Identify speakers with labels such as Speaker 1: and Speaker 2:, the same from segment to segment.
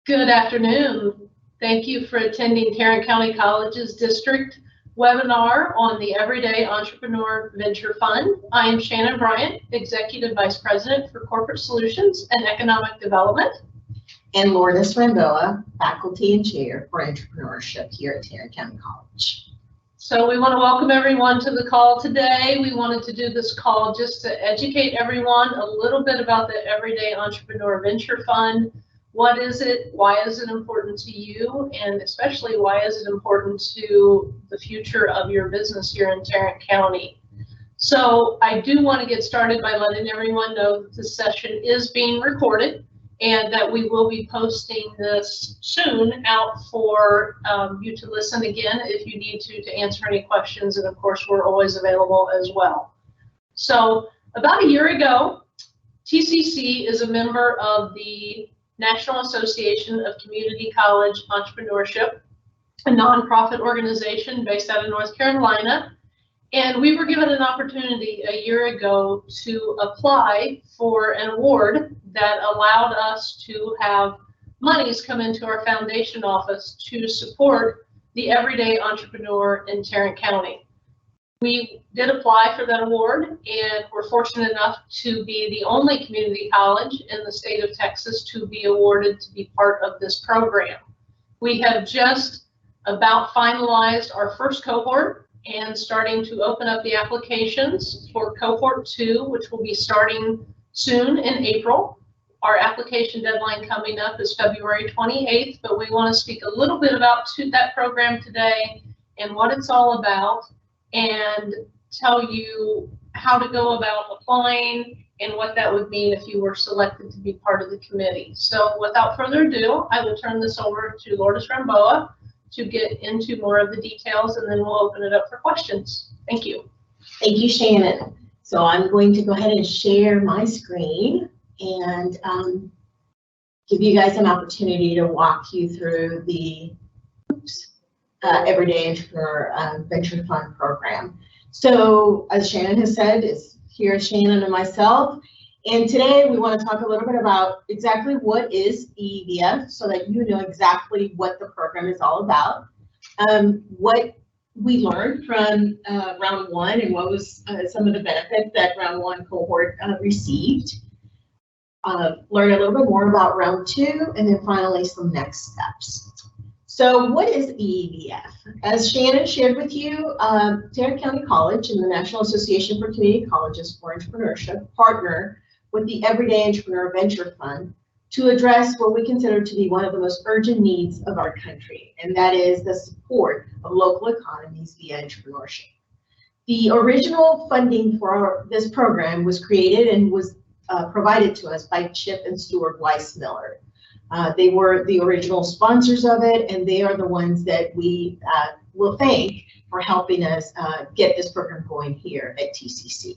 Speaker 1: Good afternoon. Thank you for attending Tarrant County College's district webinar on the Everyday Entrepreneur Venture Fund. I am Shannon Bryant, Executive Vice President for Corporate Solutions and Economic Development.
Speaker 2: And Lourdes Ramboa, Faculty and Chair for Entrepreneurship here at Tarrant County College.
Speaker 1: So we want to welcome everyone to the call today. We wanted to do this call just to educate everyone a little bit about the Everyday Entrepreneur Venture Fund. What is it? Why is it important to you? And especially, why is it important to the future of your business here in Tarrant County? So I do want to get started by letting everyone know that this session is being recorded and that we will be posting this soon out for you to listen again if you need to answer any questions. And of course, we're always available as well. So about a year ago, TCC is a member of the National Association of Community College Entrepreneurship, a nonprofit organization based out of North Carolina. And we were given an opportunity a year ago to apply for an award that allowed us to have monies come into our foundation office to support the everyday entrepreneur in Tarrant County. We did apply for that award, and we're fortunate enough to be the only community college in the state of Texas to be awarded to be part of this program. We have just about finalized our first cohort and starting to open up the applications for Cohort 2, which will be starting soon in April. Our application deadline coming up is February 28th, but we want to speak a little bit about that program today and what it's all about, and tell you how to go about applying and what that would mean if you were selected to be part of the committee. So without further ado, I will turn this over to Lourdes Ramboa to get into more of the details, and then we'll open it up for questions. Thank you.
Speaker 2: Thank you, Shannon. So I'm going to go ahead and share my screen and give you guys an opportunity to walk you through the Everyday Entrepreneur Venture Fund program. So as Shannon has said, here's Shannon and myself. And today we want to talk a little bit about exactly what is EEVF so that you know exactly what the program is all about, what we learned from round one and what was some of the benefits that round one cohort received, learn a little bit more about round two, and then finally some next steps. So what is EEVF? As Shannon shared with you, Tarrant County College and the National Association for Community Colleges for Entrepreneurship partner with the Everyday Entrepreneur Venture Fund to address what we consider to be one of the most urgent needs of our country, and that is the support of local economies via entrepreneurship. The original funding for this program was created and was provided to us by Chip and Stuart Weiss-Miller. They were the original sponsors of it, and they are the ones that we will thank for helping us get this program going here at TCC.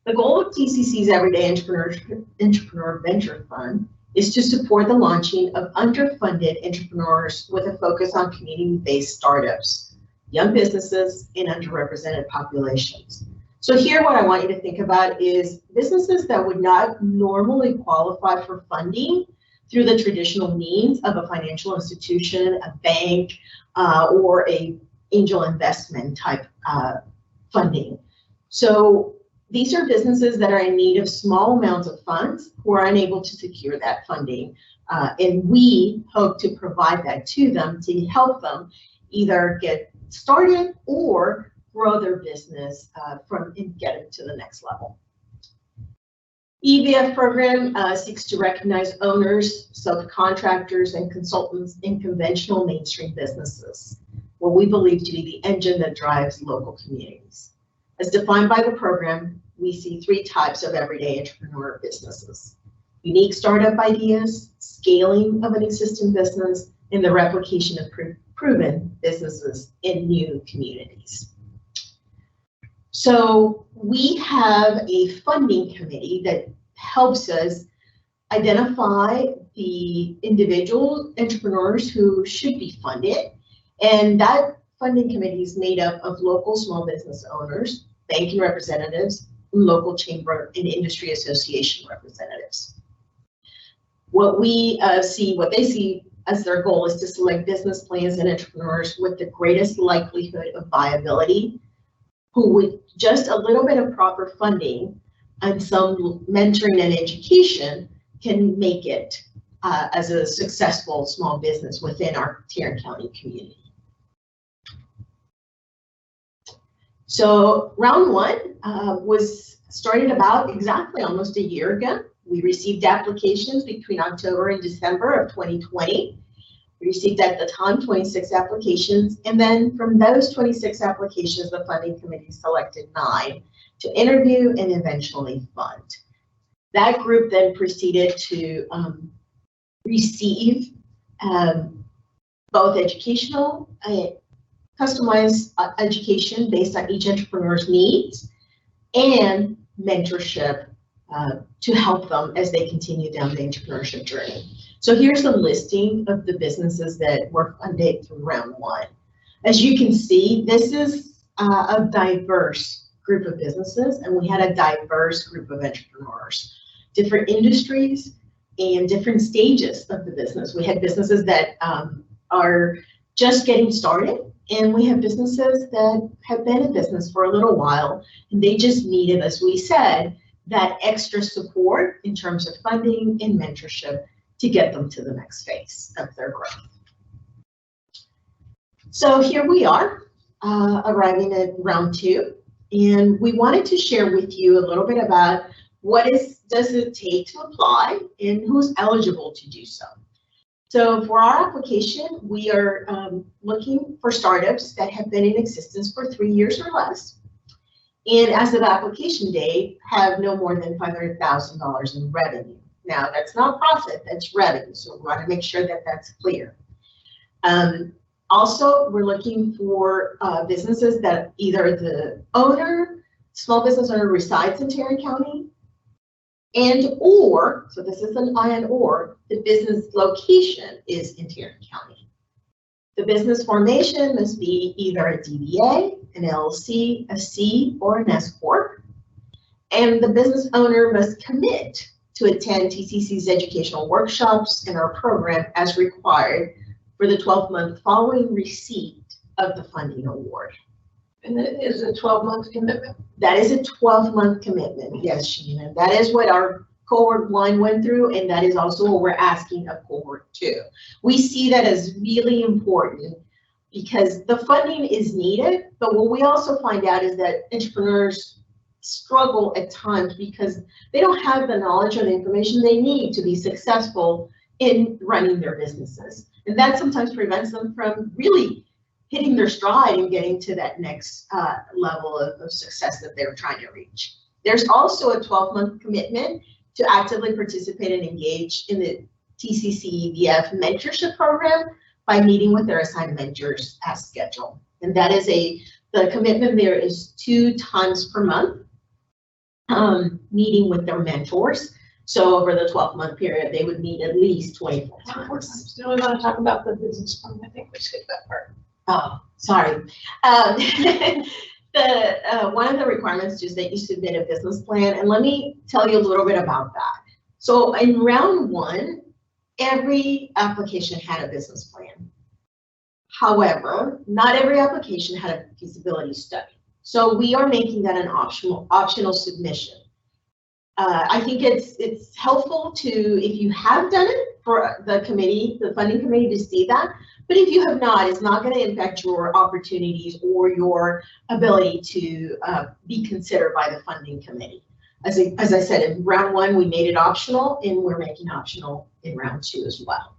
Speaker 2: The goal of TCC's Everyday Entrepreneur Venture Fund is to support the launching of underfunded entrepreneurs with a focus on community-based startups, young businesses, and underrepresented populations. So here what I want you to think about is businesses that would not normally qualify for funding through the traditional means of a financial institution, a bank, or a angel investment type funding. So these are businesses that are in need of small amounts of funds who are unable to secure that funding. And we hope to provide that to them to help them either get started or grow their business and get it to the next level. EEVF program seeks to recognize owners, subcontractors, and consultants in conventional mainstream businesses, what we believe to be the engine that drives local communities. As defined by the program, we see three types of everyday entrepreneur businesses: unique startup ideas, scaling of an existing business, and the replication of proven businesses in new communities. So we have a funding committee that helps us identify the individual entrepreneurs who should be funded, and that funding committee is made up of local small business owners, banking representatives, local chamber and industry association representatives. what they see as their goal is to select business plans and entrepreneurs with the greatest likelihood of viability, who with just a little bit of proper funding and some mentoring and education can make it as a successful small business within our Tarrant County community. So round one was started about exactly almost a year ago. We received applications between October and December of 2020. We received at the time 26 applications, and then from those 26 applications, the funding committee selected 9 to interview and eventually fund. That group then proceeded to receive both educational, customized education based on each entrepreneur's needs, and mentorship to help them as they continue down the entrepreneurship journey. So here's a listing of the businesses that were funded through round one. As you can see, this is a diverse group of businesses, and we had a diverse group of entrepreneurs, different industries and different stages of the business. We had businesses that are just getting started, and we have businesses that have been in business for a little while, and they just needed, as we said, that extra support in terms of funding and mentorship to get them to the next phase of their growth. So here we are, arriving at round two, and we wanted to share with you a little bit about what does it take to apply and who's eligible to do so. So for our application, we are looking for startups that have been in existence for 3 years or less, and as of application date, have no more than $500,000 in revenue. Now, that's not profit, that's revenue, so we want to make sure that that's clear. Also, we're looking for businesses that either the owner, small business owner, resides in Tarrant County, and or, so this is an and or, the business location is in Tarrant County. The business formation must be either a DBA, an LLC, a C, or an S Corp. And the business owner must commit to attend TCC's educational workshops and our program as required for the 12-month following receipt of the funding award.
Speaker 1: And it is a 12-month commitment?
Speaker 2: That is a 12-month commitment, yes, Sheena. That is what our Cohort 1 went through, and that is also what we're asking of Cohort 2. We see that as really important because the funding is needed, but what we also find out is that entrepreneurs struggle at times because they don't have the knowledge or the information they need to be successful in running their businesses. And that sometimes prevents them from really hitting their stride and getting to that next level of success that they're trying to reach. There's also a 12-month commitment to actively participate and engage in the TCC EEVF mentorship program by meeting with their assigned mentors as scheduled. And that is the commitment there is 2 times per month, meeting with their mentors. So over the 12-month period, they would meet at least 24 times.
Speaker 1: Do we want to talk about the business plan? I think we skipped that part.
Speaker 2: Oh, sorry. One of the requirements is that you submit a business plan, and let me tell you a little bit about that. So in round one, every application had a business plan. However, not every application had a feasibility study. So we are making that an optional submission. I think it's helpful to, if you have done it, for the committee, the funding committee, to see that. But if you have not, it's not going to impact your opportunities or your ability to be considered by the funding committee. As I said, in round one, we made it optional, and we're making optional in round 2 as well.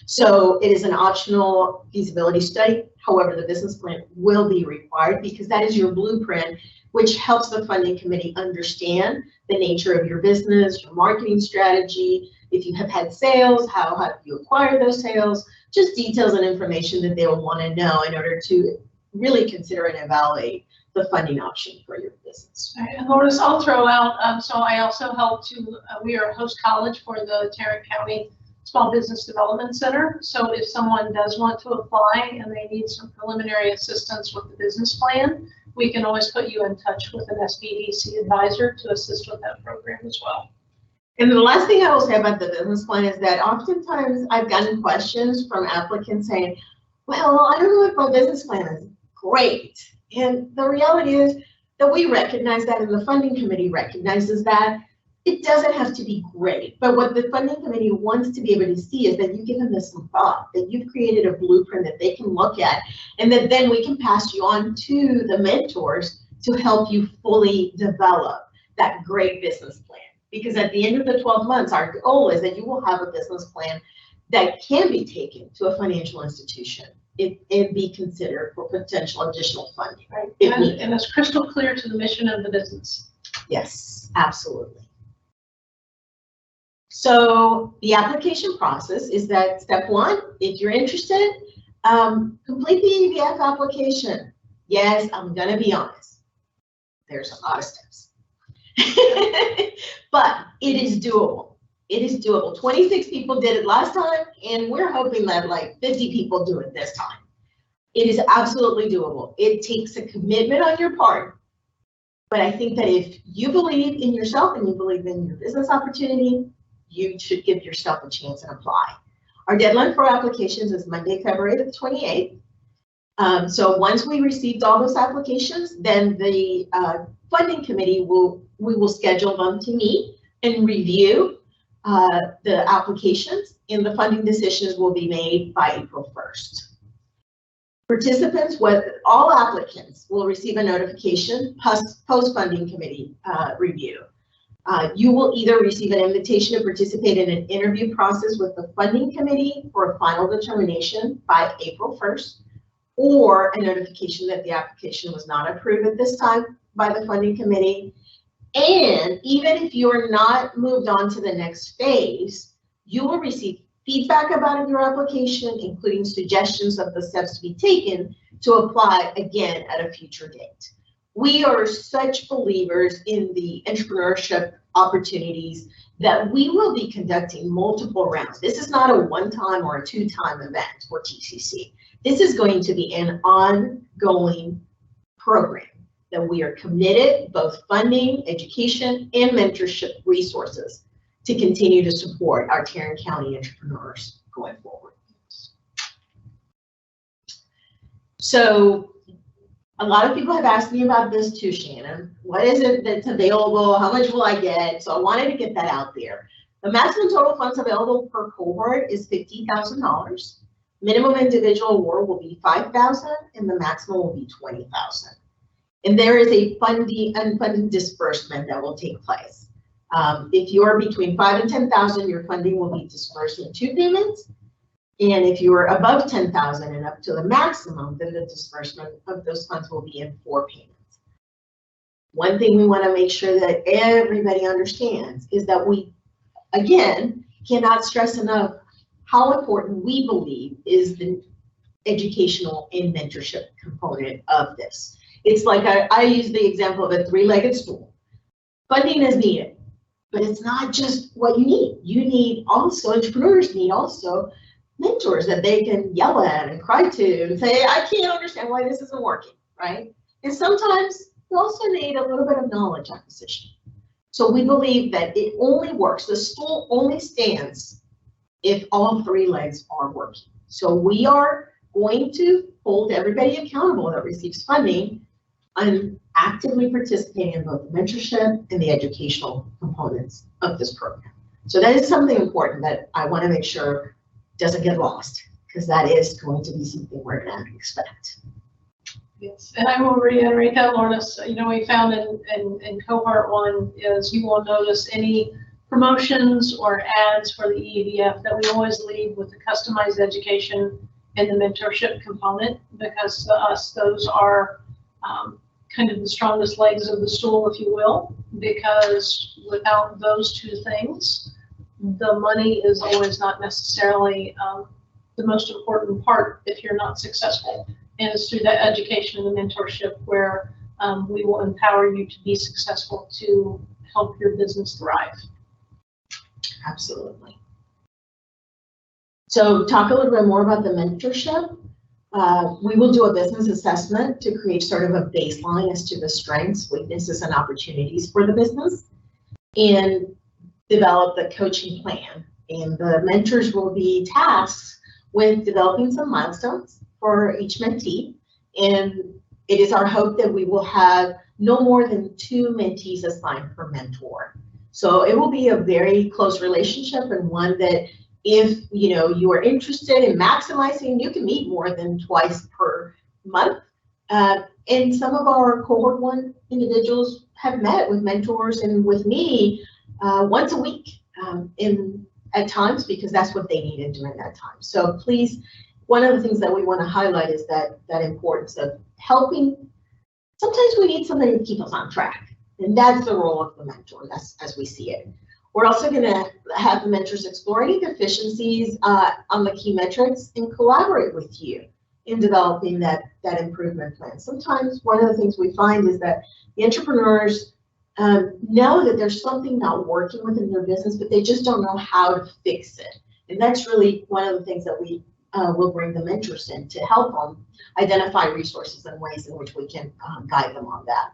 Speaker 2: So it is an optional feasibility study. However, the business plan will be required because that is your blueprint, which helps the funding committee understand the nature of your business, your marketing strategy, if you have had sales, how have you acquired those sales, just details and information that they will want to know in order to really consider and evaluate the funding option for your business.
Speaker 1: Right. And Lourdes, I'll throw out, so I also help to, we are a host college for the Tarrant County Small Business Development Center. So if someone does want to apply and they need some preliminary assistance with the business plan, we can always put you in touch with an SBDC advisor to assist with that program as well.
Speaker 2: And the last thing I will say about the business plan is that oftentimes I've gotten questions from applicants saying, well, I don't know if my business plan is great. And the reality is that we recognize that, and the funding committee recognizes that it doesn't have to be great. But what the funding committee wants to be able to see is that you've given this some thought, that you've created a blueprint that they can look at, and that then we can pass you on to the mentors to help you fully develop that great business plan. Because at the end of the 12 months, our goal is that you will have a business plan that can be taken to a financial institution and be considered for potential additional funding.
Speaker 1: Right. And it's crystal clear to the mission of the business.
Speaker 2: Yes, absolutely. So the application process is that step one, if you're interested, complete the EEVF application. Yes, I'm gonna be honest. There's a lot of steps. But it is doable. It is doable. 26 people did it last time, and we're hoping that like 50 people do it this time. It is absolutely doable. It takes a commitment on your part, but I think that if you believe in yourself and you believe in your business opportunity, you should give yourself a chance and apply. Our deadline for applications is Monday, February the 28th. So once we received all those applications, then the funding committee we will schedule them to meet and review the applications, and the funding decisions will be made by April 1st. Participants, all applicants will receive a notification post-funding committee review. You will either receive an invitation to participate in an interview process with the funding committee for a final determination by April 1st, or a notification that the application was not approved at this time by the funding committee. And even if you're not moved on to the next phase, you will receive feedback about your application, including suggestions of the steps to be taken to apply again at a future date. We are such believers in the entrepreneurship opportunities that we will be conducting multiple rounds. This is not a one-time or a two-time event for TCC. This is going to be an ongoing program that we are committed, both funding, education, and mentorship resources to continue to support our Tarrant County entrepreneurs going forward. So a lot of people have asked me about this too, Shannon. What is it that's available? How much will I get? So I wanted to get that out there. The maximum total funds available per cohort is $50,000. Minimum individual award will be $5,000, and the maximum will be $20,000. And there is a unfunded disbursement that will take place. If you are between $5,000 and $10,000, your funding will be dispersed in 2 payments. And if you are above $10,000 and up to the maximum, then the disbursement of those funds will be in 4 payments. One thing we want to make sure that everybody understands is that we, again, cannot stress enough how important we believe is the educational and mentorship component of this. It's like I use the example of a 3-legged stool. Funding is needed, but it's not just what you need. You need also, entrepreneurs need also mentors that they can yell at and cry to and say, I can't understand why this isn't working, right? And sometimes you also need a little bit of knowledge acquisition. So we believe that it only works, the stool only stands if all 3 legs are working. So we are going to hold everybody accountable that receives funding and actively participating in both the mentorship and the educational components of this program. So that is something important that I want to make sure doesn't get lost, because that is going to be something we're going to expect.
Speaker 1: Yes, and I will reiterate that, Lorna. You know, we found in Cohort 1 is you will notice any promotions or ads for the EEVF that we always lead with the customized education and the mentorship component, because to us those are kind of the strongest legs of the stool, if you will, because without those 2 things, the money is always not necessarily the most important part if you're not successful. And it's through that education and the mentorship where we will empower you to be successful to help your business thrive.
Speaker 2: Absolutely. So talk a little bit more about the mentorship. We will do a business assessment to create sort of a baseline as to the strengths, weaknesses, and opportunities for the business. And develop the coaching plan, and the mentors will be tasked with developing some milestones for each mentee. And it is our hope that we will have no more than 2 mentees assigned per mentor. So it will be a very close relationship, and one that if you are interested in maximizing, you can meet more than twice per month. And some of our cohort 1 individuals have met with mentors and with me once a week at times, because that's what they needed during that time. So please, one of the things that we want to highlight is that importance of helping. Sometimes we need somebody to keep us on track, and that's the role of the mentor. That's as we see it. We're also going to have the mentors explore any deficiencies on the key metrics and collaborate with you in developing that improvement plan. Sometimes one of the things we find is that the entrepreneurs know that there's something not working within their business, but they just don't know how to fix it. And that's really one of the things that we will bring the mentors in to help them identify resources and ways in which we can guide them on that.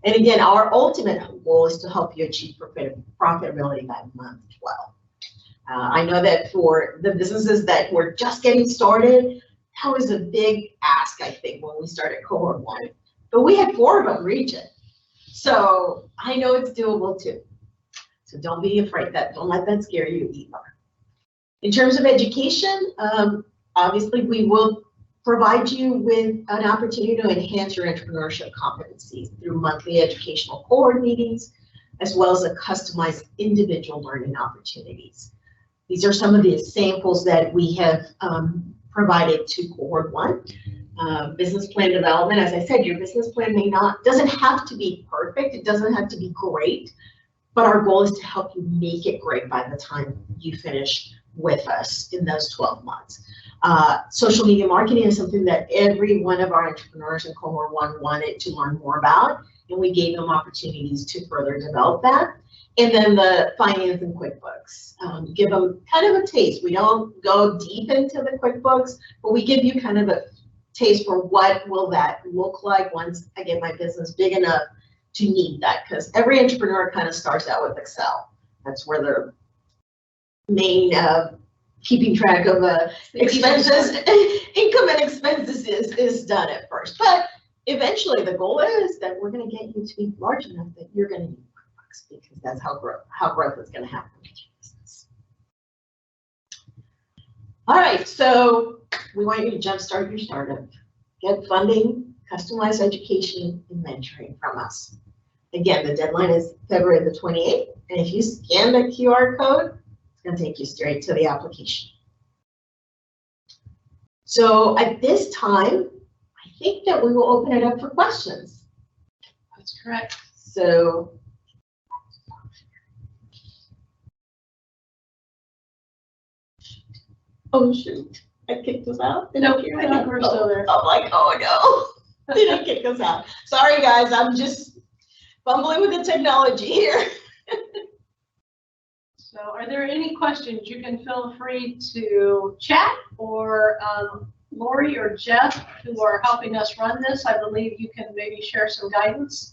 Speaker 2: And again, our ultimate goal is to help you achieve profitability by month 12. I know that for the businesses that were just getting started, that was a big ask, I think, when we started Cohort 1. But we had 4 of them reach it. So I know it's doable too. So don't be afraid don't let that scare you either. In terms of education, obviously we will provide you with an opportunity to enhance your entrepreneurship competencies through monthly educational cohort meetings, as well as a customized individual learning opportunities. These are some of the examples that we have provided to Cohort 1. Business plan development, as I said, your business plan doesn't have to be perfect, it doesn't have to be great, but our goal is to help you make it great by the time you finish with us in those 12 months. Social media marketing is something that every one of our entrepreneurs in Cohort 1 wanted to learn more about, and we gave them opportunities to further develop that. And then the finance and QuickBooks, give them kind of a taste. We don't go deep into the QuickBooks, but we give you kind of a taste for what will that look like once I get my business big enough to need that, because every entrepreneur kind of starts out with Excel. That's where their main keeping track of expenses, income and expenses is done at first. But eventually the goal is that we're going to get you to be large enough that you're going to need QuickBooks, because that's how growth is going to happen with your business. All right, so we want you to jumpstart your startup, get funding, customized education, and mentoring from us. Again, the deadline is February the 28th, and if you scan the QR code, it's going to take you straight to the application. So at this time, I think that we will open it up for questions.
Speaker 1: That's correct.
Speaker 2: So oh shoot, I kicked us out.
Speaker 1: No, I think we're still there.
Speaker 2: I'm like, oh no, they didn't kick us out. Sorry guys, I'm just fumbling with the technology here.
Speaker 1: So are there any questions? You can feel free to chat, or Lori or Jeff, who are helping us run this, I believe you can maybe share some guidance.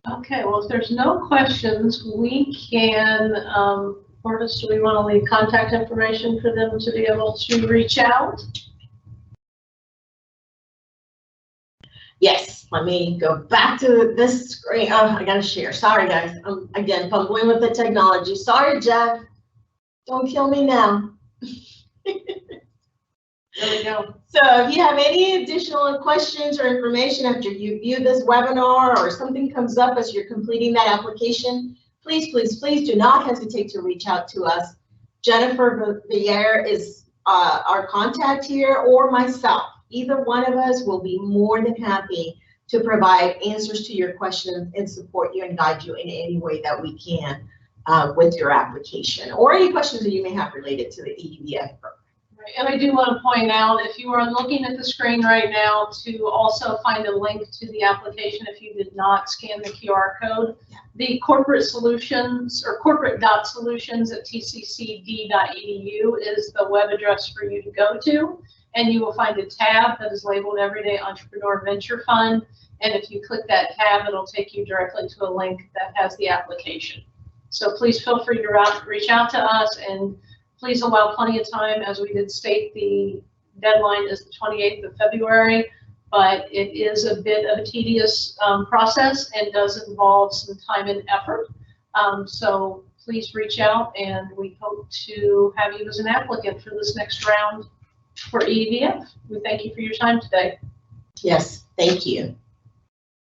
Speaker 1: Okay, well, if there's no questions, we can, Curtis, do we want to leave contact information for them to be able to reach out?
Speaker 2: Yes, let me go back to this screen. Oh, I gotta share. Sorry guys, I'm again fumbling with the technology. Sorry, Jeff. Don't kill me now.
Speaker 1: There we go.
Speaker 2: So if you have any additional questions or information after you view this webinar, or something comes up as you're completing that application, please, please, please do not hesitate to reach out to us. Jennifer Villar is our contact here, or myself. Either one of us will be more than happy to provide answers to your questions and support you and guide you in any way that we can with your application, or any questions that you may have related to the EEVF program.
Speaker 1: And I do want to point out, if you are looking at the screen right now, to also find a link to the application if you did not scan the QR code. The corporate solutions or corporate.solutions@tccd.edu is the web address for you to go to, and you will find a tab that is labeled Everyday Entrepreneur Venture Fund. And if you click that tab, it'll take you directly to a link that has the application. So please feel free to reach out to us, and please allow plenty of time. As we did state, the deadline is the 28th of February. But it is a bit of a tedious process and does involve some time and effort. So please reach out, and we hope to have you as an applicant for this next round for EEVF. We thank you for your time today.
Speaker 2: Yes, thank you.